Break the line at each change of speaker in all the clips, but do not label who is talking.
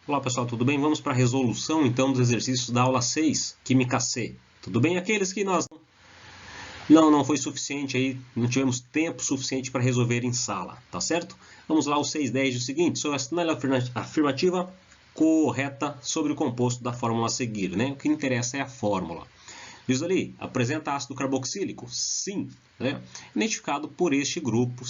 Olá pessoal, tudo bem? Vamos para a resolução então dos exercícios da aula 6, Química C. Tudo bem? Aqueles que nós não foi suficiente aí, não tivemos tempo suficiente para resolver em sala, tá certo? Vamos lá, o 6.10 diz o seguinte: sobre a sinal afirmativa correta sobre o composto da fórmula a seguir, né? O que interessa é a fórmula. Diz ali, apresenta ácido carboxílico? Sim, né? Identificado por este grupo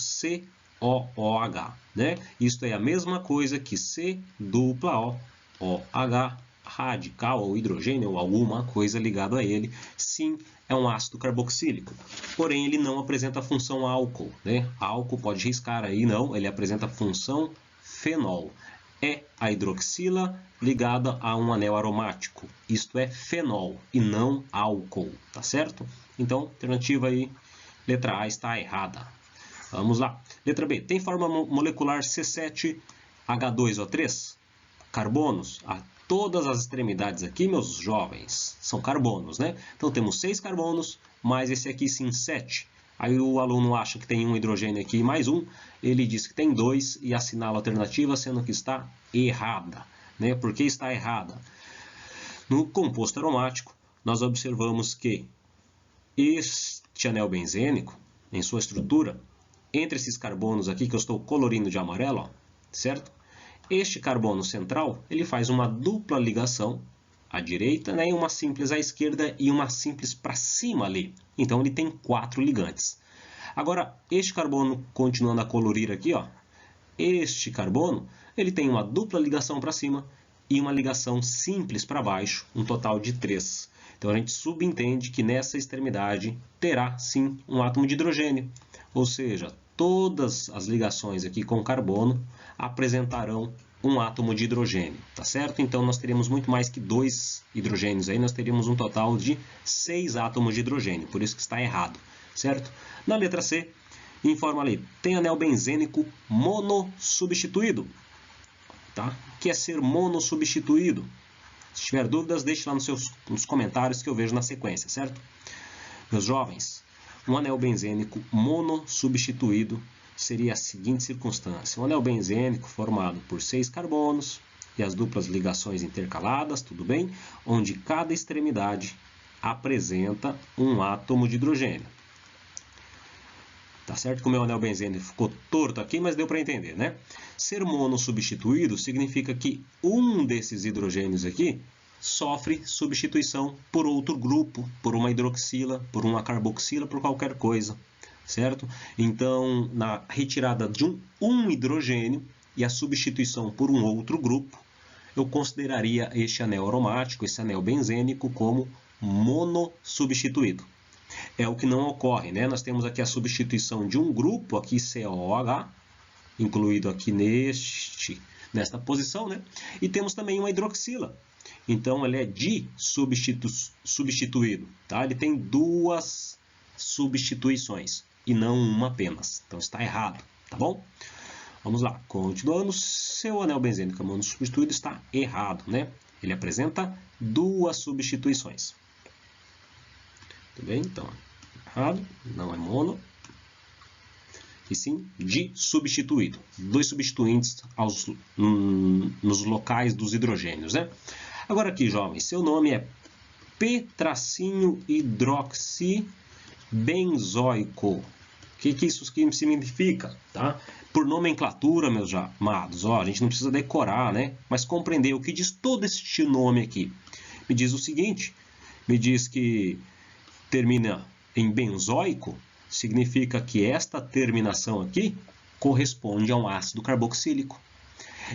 COOH, né? Isto é a mesma coisa que C-dupla-O, OH, radical ou hidrogênio ou alguma coisa ligada a ele. Sim, é um ácido carboxílico. Porém, ele não apresenta a função álcool, né? Álcool pode riscar aí, não. Ele apresenta a função fenol. É a hidroxila ligada a um anel aromático. Isto é fenol e não álcool, tá certo? Então, alternativa aí, letra A está errada. Vamos lá. Letra B. Tem forma molecular C7H2O3? Carbonos. Todas as extremidades aqui, meus jovens, são carbonos, né? Então, temos 6 carbonos, mais esse aqui sim 7. Aí o aluno acha que tem um hidrogênio aqui mais um, ele diz que tem 2 e assinala a alternativa, sendo que está errada, né? Por que está errada? No composto aromático, nós observamos que este anel benzênico, em sua estrutura, entre esses carbonos aqui que eu estou colorindo de amarelo, ó, certo? Este carbono central, ele faz uma dupla ligação à direita, né, e uma simples à esquerda e uma simples para cima ali. Então, ele tem 4 ligantes. Agora, este carbono, continuando a colorir aqui, ó, este carbono, ele tem uma dupla ligação para cima e uma ligação simples para baixo, um total de 3. Então, a gente subentende que nessa extremidade terá, sim, um átomo de hidrogênio. Ou seja, todas as ligações aqui com carbono apresentarão um átomo de hidrogênio, tá certo? Então, nós teríamos muito mais que 2 hidrogênios aí, nós teríamos um total de 6 átomos de hidrogênio, por isso que está errado, certo? Na letra C, informa ali, tem anel benzênico monossubstituído, tá? O que é ser monossubstituído? Se tiver dúvidas, deixe lá nos comentários que eu vejo na sequência, certo? Meus jovens, um anel benzênico monossubstituído seria a seguinte circunstância: um anel benzênico formado por 6 carbonos e as duplas ligações intercaladas, tudo bem? Onde cada extremidade apresenta um átomo de hidrogênio. Tá certo que o meu anel benzênico ficou torto aqui, mas deu para entender, né? Ser monossubstituído significa que um desses hidrogênios aqui sofre substituição por outro grupo, por uma hidroxila, por uma carboxila, por qualquer coisa, certo? Então, na retirada de um hidrogênio e a substituição por um outro grupo, eu consideraria este anel aromático, esse anel benzênico, como monossubstituído. É o que não ocorre, né? Nós temos aqui a substituição de um grupo, aqui COOH, incluído aqui nesta posição, né? E temos também uma hidroxila. Então, ele é substituído, tá? Ele tem 2 substituições e não uma apenas. Então, está errado, tá bom? Vamos lá, continuando. Seu anel benzênico monossubstituído está errado, né? Ele apresenta 2 substituições. Tudo bem? Então, errado, não é mono, e sim substituído. 2 substituintes nos locais dos hidrogênios, né? Agora aqui, jovens, seu nome é P-hidroxibenzoico. O que isso significa? Tá? Por nomenclatura, meus amados, ó, a gente não precisa decorar, né? Mas compreender o que diz todo este nome aqui. Me diz o seguinte, me diz que termina em benzoico, significa que esta terminação aqui corresponde a um ácido carboxílico.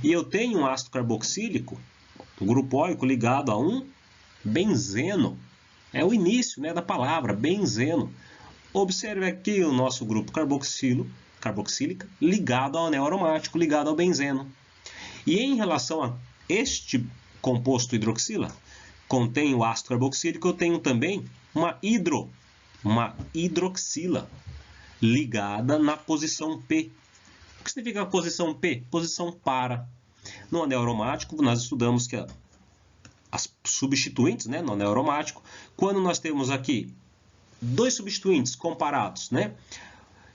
E eu tenho um ácido carboxílico, o grupo óico, ligado a um benzeno. É o início, né, da palavra, benzeno. Observe aqui o nosso grupo carboxílica ligado ao anel aromático, ligado ao benzeno. E em relação a este composto hidroxila, contém o ácido carboxílico, eu tenho também uma hidroxila ligada na posição P. O que significa a posição P? Posição para. No anel aromático, nós estudamos que as substituintes, né, no anel aromático, quando nós temos aqui 2 substituintes comparados, né?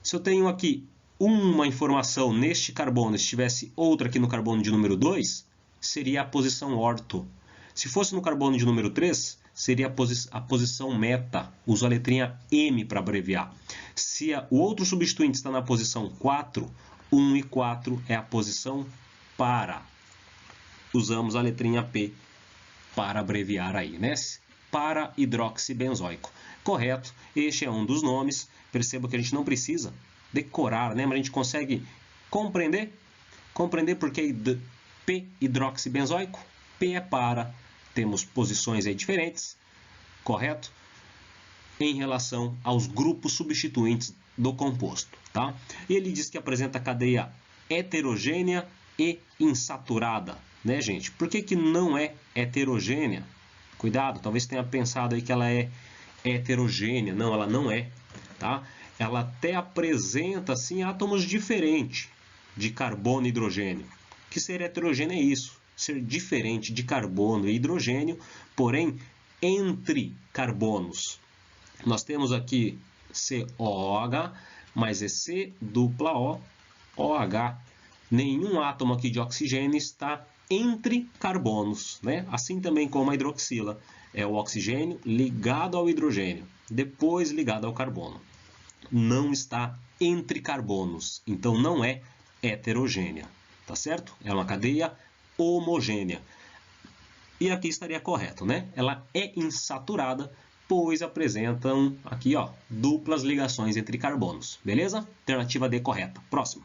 Se eu tenho aqui uma informação neste carbono, se tivesse outra aqui no carbono de número 2, seria a posição orto. Se fosse no carbono de número 3, seria a posição meta. Uso a letrinha M para abreviar. Se o outro substituinte está na posição 4, 1 e 4 é a posição para. Usamos a letrinha P para abreviar aí, né? Para hidroxibenzoico. Correto, este é um dos nomes. Perceba que a gente não precisa decorar, né? Mas a gente consegue compreender porque é P hidroxibenzoico. P é para, temos posições aí diferentes, correto? Em relação aos grupos substituintes do composto, tá? E ele diz que apresenta cadeia heterogênea e insaturada, né, gente? Por que não é heterogênea? Cuidado, talvez tenha pensado aí que ela é heterogênea. Não, ela não é, tá? Ela até apresenta, assim, átomos diferentes de carbono e hidrogênio. Que ser heterogêneo é isso, ser diferente de carbono e hidrogênio, porém, entre carbonos. Nós temos aqui COOH, mais é C dupla O, OH. Nenhum átomo aqui de oxigênio está entre carbonos, né? Assim também como a hidroxila. É o oxigênio ligado ao hidrogênio, depois ligado ao carbono. Não está entre carbonos, então não é heterogênea, tá certo? É uma cadeia homogênea. E aqui estaria correto, né? Ela é insaturada, pois apresentam aqui, ó, duplas ligações entre carbonos. Beleza? Alternativa D correta. Próxima.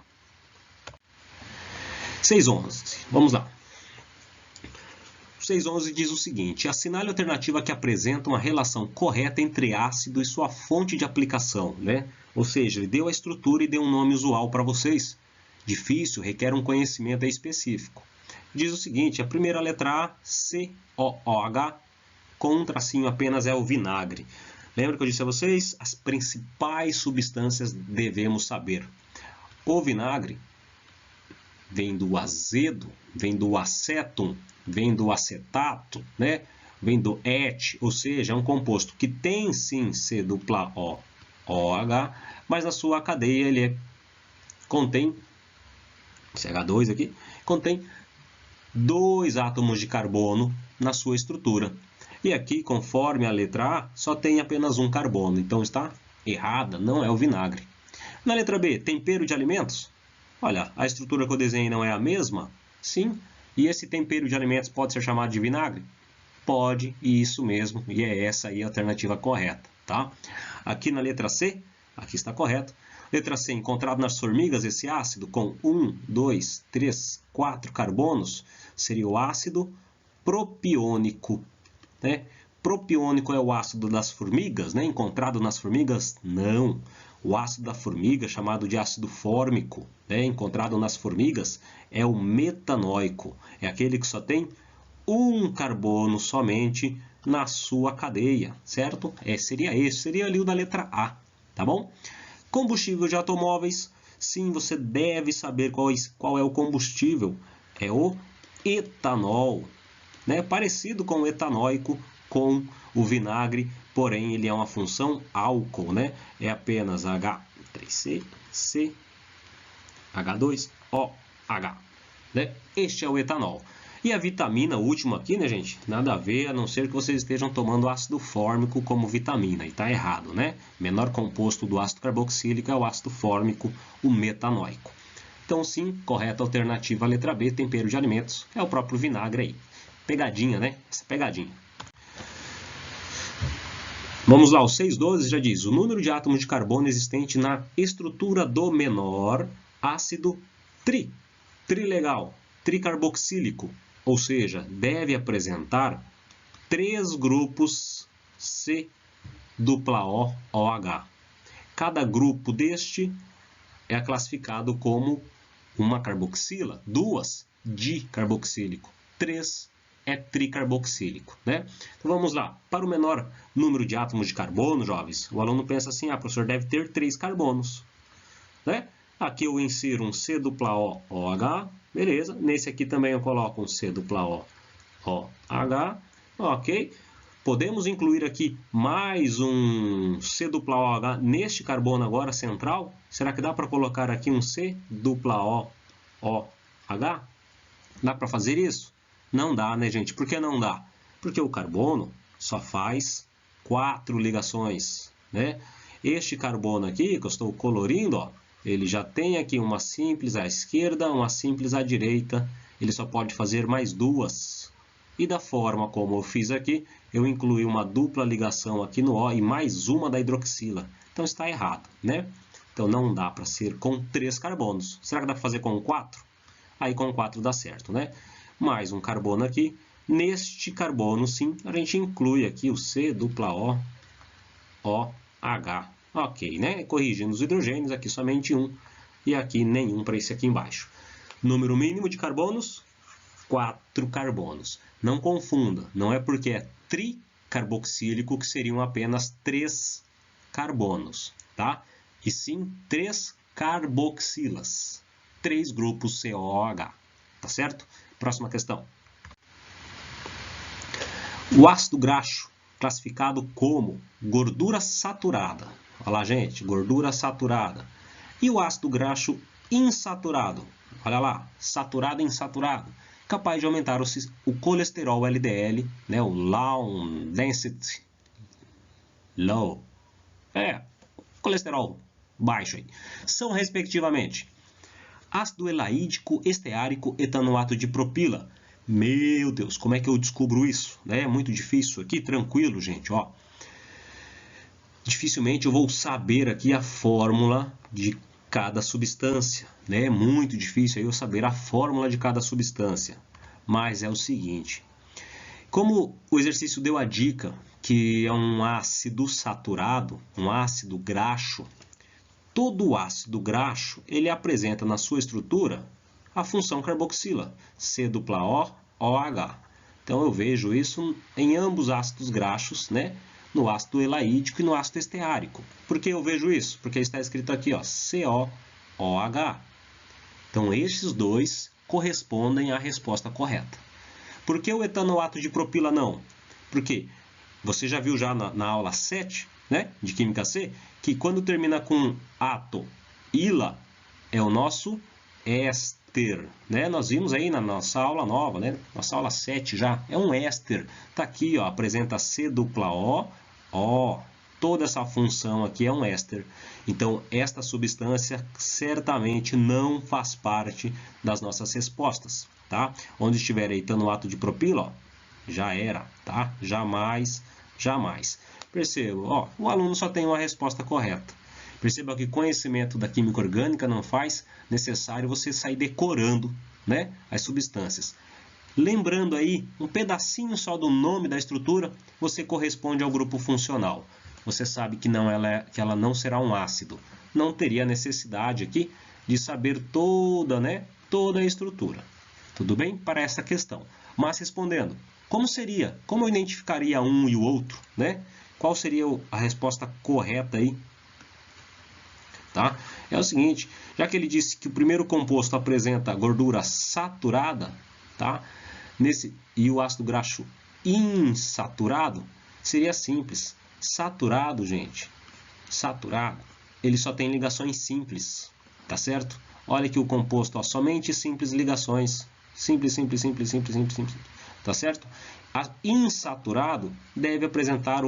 611. Vamos lá. 611 diz o seguinte: assinale a alternativa que apresenta uma relação correta entre ácido e sua fonte de aplicação, né? Ou seja, ele deu a estrutura e deu um nome usual para vocês. Difícil, requer um conhecimento específico. Diz o seguinte: a primeira letra A, COOH, com um tracinho apenas é o vinagre. Lembra que eu disse a vocês? As principais substâncias devemos saber. O vinagre vem do azedo, vem do acéton, vem do acetato, né? Vem do et, ou seja, é um composto que tem sim C dupla O, OH, mas na sua cadeia ele contém, CH2 aqui, contém 2 átomos de carbono na sua estrutura. E aqui, conforme a letra A, só tem apenas um carbono, então está errada, não é o vinagre. Na letra B, tempero de alimentos? Olha, a estrutura que eu desenhei não é a mesma? Sim. E esse tempero de alimentos pode ser chamado de vinagre? Pode, e isso mesmo, e é essa aí a alternativa correta, tá? Aqui na letra C, aqui está correto. Letra C, encontrado nas formigas esse ácido com 1, 2, 3, 4 carbonos, seria o ácido propiônico, né? Propiônico é o ácido das formigas, né? Encontrado nas formigas? Não. O ácido da formiga, chamado de ácido fórmico, né? Encontrado nas formigas, é o metanóico. É aquele que só tem um carbono somente na sua cadeia, certo? Seria esse, seria ali o da letra A, tá bom? Combustível de automóveis, sim, você deve saber qual é o combustível. É o etanol, né? Parecido com o etanóico, com o vinagre, porém ele é uma função álcool, né? É apenas H3C, C, H2OH, né? Este é o etanol. E a vitamina, última aqui, né, gente? Nada a ver, a não ser que vocês estejam tomando ácido fórmico como vitamina. E tá errado, né? Menor composto do ácido carboxílico é o ácido fórmico, o metanóico. Então, sim, correta alternativa, a letra B, tempero de alimentos. É o próprio vinagre aí. Pegadinha, né? Essa pegadinha. Vamos lá, o 612 já diz: o número de átomos de carbono existente na estrutura do menor ácido trilegal, tricarboxílico, ou seja, deve apresentar 3 grupos C dupla O, OH. Cada grupo deste é classificado como uma carboxila, 2 dicarboxílico, 3 é tricarboxílico, né? Então vamos lá. Para o menor número de átomos de carbono, jovens, o aluno pensa assim: ah, professor, deve ter 3 carbonos, né? Aqui eu insiro um C dupla O, OH, beleza. Nesse aqui também eu coloco um C dupla O, OH, ok. Podemos incluir aqui mais um C dupla OH neste carbono agora central? Será que dá para colocar aqui um C dupla O, OH? Dá para fazer isso? Não dá, né, gente? Por que não dá? Porque o carbono só faz 4 ligações, né? Este carbono aqui, que eu estou colorindo, ó, ele já tem aqui uma simples à esquerda, uma simples à direita. Ele só pode fazer mais 2. E da forma como eu fiz aqui, eu incluí uma dupla ligação aqui no O e mais uma da hidroxila. Então está errado, né? Então não dá para ser com 3 carbonos. Será que dá para fazer com 4? Aí com 4 dá certo, né? Mais um carbono aqui. Neste carbono, sim, a gente inclui aqui o C dupla O, OH. Ok, né? Corrigindo os hidrogênios, aqui somente um. E aqui nenhum para esse aqui embaixo. Número mínimo de carbonos, 4 carbonos. Não confunda, não é porque é tricarboxílico que seriam apenas 3 carbonos, tá? E sim 3 carboxilas. 3 grupos COOH, tá certo? Próxima questão. O ácido graxo, classificado como gordura saturada. Olha lá, gente, gordura saturada. E o ácido graxo insaturado. Olha lá, saturado e insaturado. Capaz de aumentar o colesterol LDL, né, o low density, colesterol baixo aí. São, respectivamente, ácido elaídico, esteárico, etanoato de propila. Meu Deus, como é que eu descubro isso? É muito difícil aqui, tranquilo, gente, ó. Dificilmente eu vou saber aqui a fórmula de cada substância, né? É muito difícil eu saber a fórmula de cada substância. Mas é o seguinte, como o exercício deu a dica que é um ácido saturado, um ácido graxo, todo ácido graxo ele apresenta na sua estrutura a função carboxila, C-O-OH. Então eu vejo isso em ambos ácidos graxos, né? No ácido elaídico e no ácido esteárico. Por que eu vejo isso? Porque está escrito aqui, ó, COOH. Então esses dois correspondem à resposta correta. Por que o etanoato de propila não? Porque você já viu já na aula 7, né, de Química C, que quando termina com ato, ila, é o nosso éster, né? Nós vimos aí na nossa aula nova, né? Nossa aula 7 já, é um éster. Tá aqui, ó, apresenta C dupla O, O. Toda essa função aqui é um éster. Então, esta substância certamente não faz parte das nossas respostas, tá? Onde estiver etanoato de propila, ó, já era, tá? Jamais, jamais. Perceba, ó, o aluno só tem uma resposta correta. Perceba que conhecimento da química orgânica não faz necessário você sair decorando, né, as substâncias. Lembrando aí, um pedacinho só do nome da estrutura, você corresponde ao grupo funcional. Você sabe que ela não será um ácido. Não teria necessidade aqui de saber toda a estrutura. Tudo bem? Para essa questão. Mas respondendo, como seria? Como eu identificaria um e o outro, né? Qual seria a resposta correta aí? Tá? É o seguinte, já que ele disse que o primeiro composto apresenta gordura saturada, tá? E o ácido graxo insaturado, seria simples. Saturado, gente, saturado, ele só tem ligações simples, tá certo? Olha que o composto, ó, somente simples ligações, simples, tá certo? Insaturado deve apresentar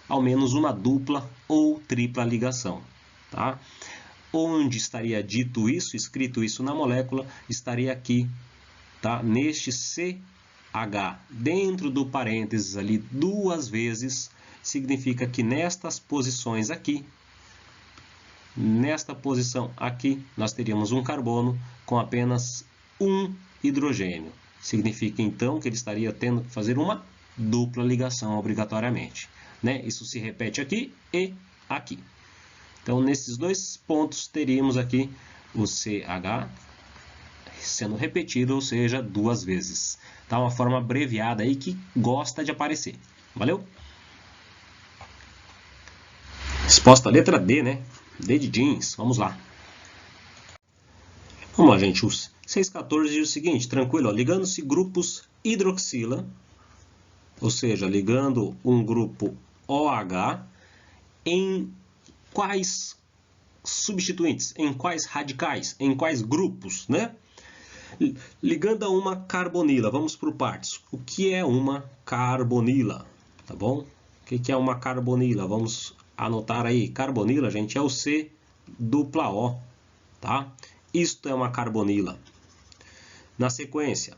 ao menos uma dupla ou tripla ligação, tá? Onde estaria dito isso, escrito isso na molécula, estaria aqui, tá? Neste CH, dentro do parênteses ali, 2 vezes, significa que nestas posições aqui, nesta posição aqui, nós teríamos um carbono com apenas um hidrogênio. Significa então que ele estaria tendo que fazer uma dupla ligação obrigatoriamente, né? Isso se repete aqui e aqui. Então, nesses 2 pontos, teríamos aqui o CH sendo repetido, ou seja, 2 vezes. Tá? Uma forma abreviada aí que gosta de aparecer. Valeu? Resposta letra D, né? D de jeans. Vamos lá. Vamos lá, gente. O 614 diz o seguinte, tranquilo, ligando-se grupos hidroxila, ou seja, ligando um grupo OH em quais substituintes, em quais radicais, em quais grupos, né? Ligando a uma carbonila, vamos por partes. O que é uma carbonila? Tá bom? O que é uma carbonila? Vamos anotar aí. Carbonila, gente, é o C dupla O, tá? Isto é uma carbonila. Na sequência,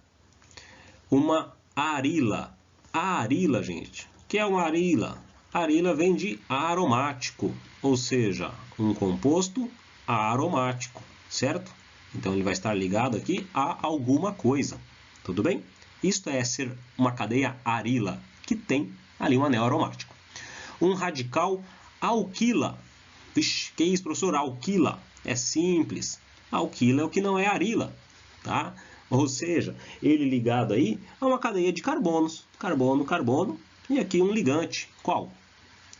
uma arila. A arila, gente, o que é uma arila? Arila vem de aromático, ou seja, um composto aromático, certo? Então ele vai estar ligado aqui a alguma coisa, tudo bem? Isto é ser uma cadeia arila, que tem ali um anel aromático. Um radical alquila. Vixe, que isso, professor? Alquila. É simples. Alquila é o que não é arila, tá? Ou seja, ele ligado aí a uma cadeia de carbonos. Carbono, carbono. E aqui um ligante. Qual?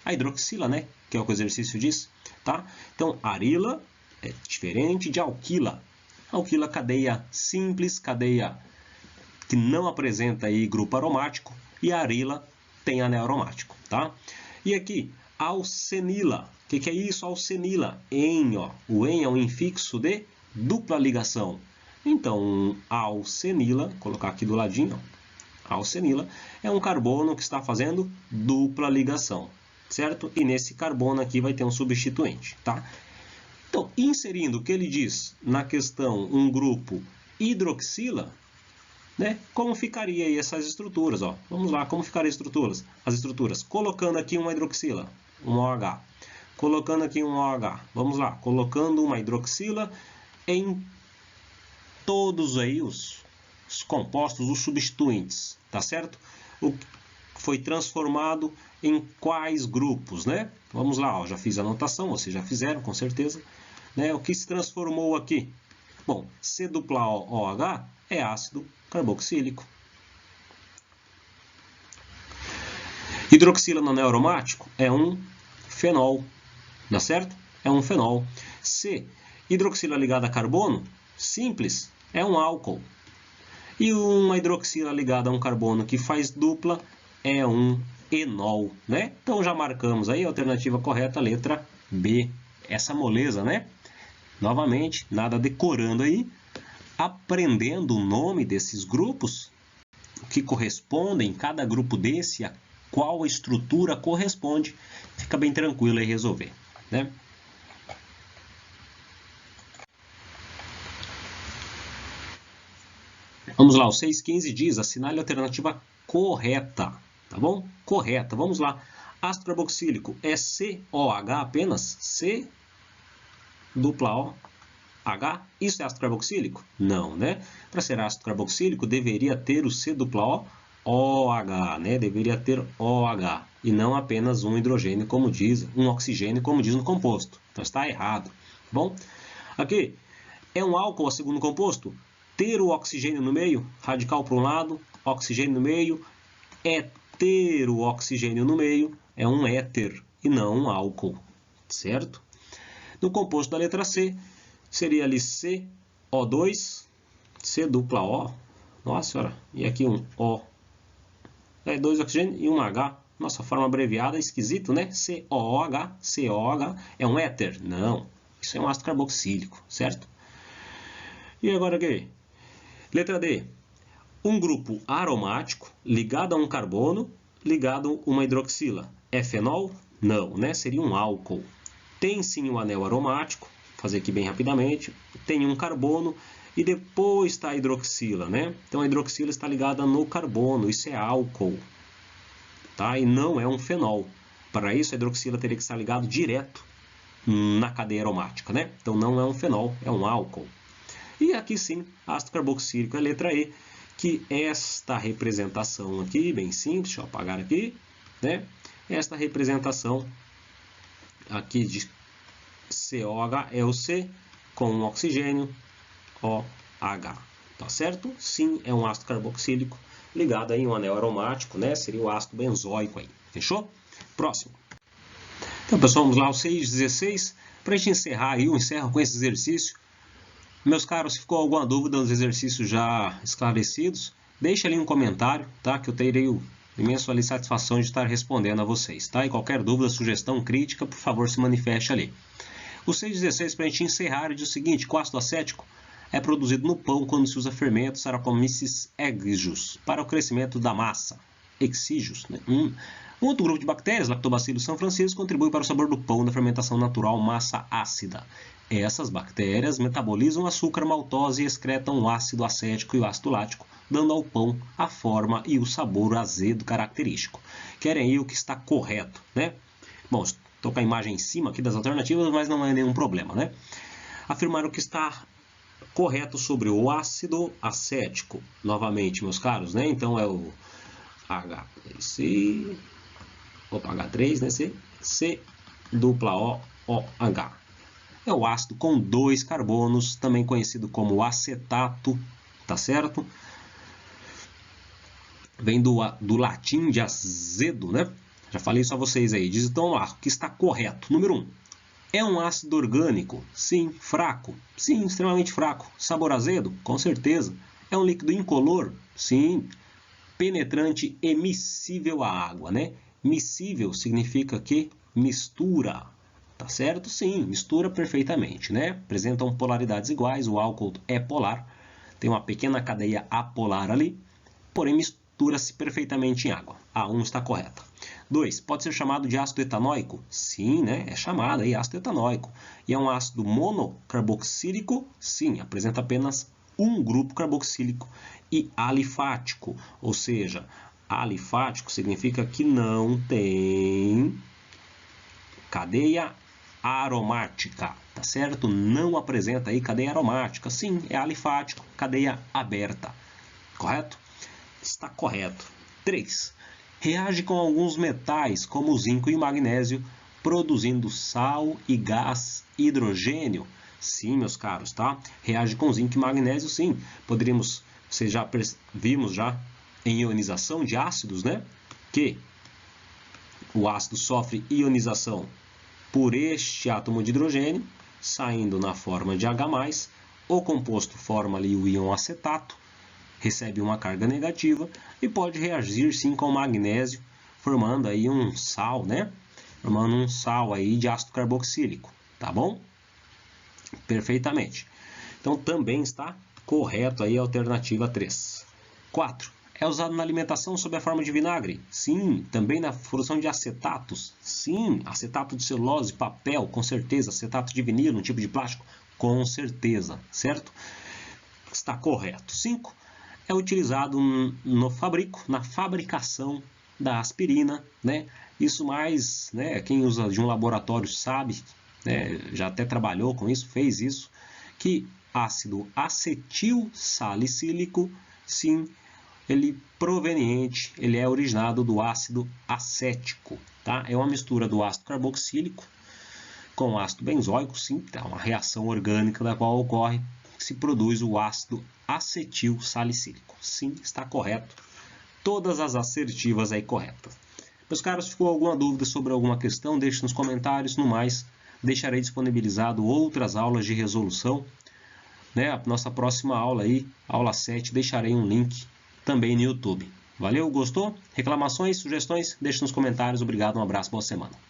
A hidroxila, né? Que é o que o exercício diz, tá? Então, arila é diferente de alquila. Alquila, cadeia simples, cadeia que não apresenta aí grupo aromático. E a arila tem anel aromático, tá? E aqui, alcenila. O que é isso? Alcenila. En, ó. O en é um infixo de dupla ligação. Então, alcenila, vou colocar aqui do ladinho, ó. Alcenila é um carbono que está fazendo dupla ligação, certo? E nesse carbono aqui vai ter um substituinte, tá? Então, inserindo o que ele diz na questão um grupo hidroxila, né? Como ficaria aí essas estruturas, ó? Vamos lá, como ficariam as estruturas? Colocando aqui uma hidroxila, um OH. Colocando aqui um OH. Vamos lá, colocando uma hidroxila em todos aí os compostos, os substituintes, tá certo? O que foi transformado em quais grupos, né? Vamos lá, ó, já fiz a anotação, vocês já fizeram, com certeza. Né? O que se transformou aqui? Bom, C dupla OH é ácido carboxílico. Hidroxila no anel aromático é um fenol, dá certo? É um fenol. C, hidroxila ligada a carbono, simples, é um álcool. E uma hidroxila ligada a um carbono que faz dupla é um enol, né? Então já marcamos aí a alternativa correta, letra B. Essa moleza, né? Novamente, nada decorando aí, aprendendo o nome desses grupos, o que correspondem, cada grupo desse, a qual estrutura corresponde, fica bem tranquilo aí resolver, né? Vamos lá, o 615 diz, assinale a alternativa correta, tá bom? Correta, vamos lá. Ácido carboxílico é COH apenas? C dupla O H, isso é ácido carboxílico? Não, né? Para ser ácido carboxílico, deveria ter o C dupla O, OH, né? Deveria ter OH, e não apenas um hidrogênio, como diz, um oxigênio, como diz no composto. Então está errado, tá bom? Aqui, é um álcool, o segundo composto? Ter o oxigênio no meio, radical para um lado, oxigênio no meio, ter o oxigênio no meio, é um éter, e não um álcool, certo? No composto da letra C, seria ali CO2, C dupla O, nossa senhora, e aqui um O, dois oxigênios e um H, nossa, forma abreviada, esquisito, né? COOH, COH, é um éter? Não, isso é um ácido carboxílico, certo? E agora aqui, letra D, um grupo aromático ligado a um carbono, ligado a uma hidroxila, é fenol? Não, né? Seria um álcool. Tem sim um anel aromático, vou fazer aqui bem rapidamente, tem um carbono e depois está a hidroxila, né? Então a hidroxila está ligada no carbono, isso é álcool, tá? E não é um fenol. Para isso a hidroxila teria que estar ligada direto na cadeia aromática, né? Então não é um fenol, é um álcool. E aqui sim, ácido carboxílico é a letra E, que esta representação aqui, bem simples, deixa eu apagar aqui, né? Esta representação aqui de COH é o C com um oxigênio OH, tá certo? Sim, é um ácido carboxílico ligado aí a um anel aromático, né? Seria o ácido benzoico aí, fechou? Próximo. Então, pessoal, vamos lá, o 616. Para a gente encerrar aí, eu encerro com esse exercício. Meus caros, se ficou alguma dúvida nos exercícios já esclarecidos, deixe ali um comentário, tá? Que eu terei imensa satisfação de estar respondendo a vocês, tá? E qualquer dúvida, sugestão, crítica, por favor, se manifeste ali. O 616, para a gente encerrar, diz o seguinte, com ácido acético, é produzido no pão quando se usa fermentos Saccharomyces exígeos para o crescimento da massa. Exígeos, né? Um outro grupo de bactérias, Lactobacillus sanfrancis, contribui para o sabor do pão da fermentação natural massa ácida. Essas bactérias metabolizam o açúcar maltose e excretam o ácido acético e o ácido lático, dando ao pão a forma e o sabor azedo característico. Querem aí o que está correto, né? Bom, estou com a imagem em cima aqui das alternativas, mas não é nenhum problema, né? Afirmar o que está correto sobre o ácido acético. Novamente, meus caros, né? Então é o H3, né? C dupla OH. É o ácido com 2 carbonos, também conhecido como acetato, tá certo? Vem do latim de azedo, né? Já falei isso a vocês aí. Diz então lá, que está correto. Número 1. É um ácido orgânico? Sim. Fraco? Sim, extremamente fraco. Sabor azedo? Com certeza. É um líquido incolor? Sim. Penetrante e miscível à água, né? Miscível significa que mistura. Tá certo? Sim, mistura perfeitamente, né? Apresentam polaridades iguais, o álcool é polar, tem uma pequena cadeia apolar ali, porém mistura-se perfeitamente em água. A 1 está correta. 2. Pode ser chamado de ácido etanóico? Sim, né? É chamado aí ácido etanóico. E é um ácido monocarboxílico? Sim, apresenta apenas um grupo carboxílico e alifático, ou seja, alifático significa que não tem cadeia aromática, tá certo? Não apresenta aí cadeia aromática. Sim, é alifático, cadeia aberta. Correto? Está correto. 3. Reage com alguns metais, como o zinco e o magnésio, produzindo sal e gás hidrogênio. Sim, meus caros, tá? Reage com zinco e magnésio, sim. Poderíamos, vocês já vimos já em ionização de ácidos, né? Que o ácido sofre ionização por este átomo de hidrogênio, saindo na forma de H+, o composto forma ali o íon acetato, recebe uma carga negativa e pode reagir sim com o magnésio, formando aí um sal, né? Formando um sal aí de ácido carboxílico, tá bom? Perfeitamente. Então também está correto aí a alternativa 3. 4. É usado na alimentação sob a forma de vinagre? Sim. Também na produção de acetatos? Sim. Acetato de celulose, papel, com certeza. Acetato de vinilo, um tipo de plástico? Com certeza, certo? Está correto. 5. É utilizado na fabricação da aspirina, né? Isso mais, né? Quem usa de um laboratório sabe, né? Já até trabalhou com isso, fez isso, que ácido acetil salicílico, sim, ele é originado do ácido acético, tá? É uma mistura do ácido carboxílico com ácido benzoico, sim, é uma reação orgânica da qual ocorre, se produz o ácido acetil salicílico. Sim, está correto. Todas as assertivas aí corretas. Meus caros, ficou alguma dúvida sobre alguma questão? Deixe nos comentários. No mais, deixarei disponibilizado outras aulas de resolução, né? A nossa próxima aula aí, aula 7, deixarei um link também no YouTube. Valeu, gostou? Reclamações, sugestões? Deixe nos comentários. Obrigado, um abraço, boa semana.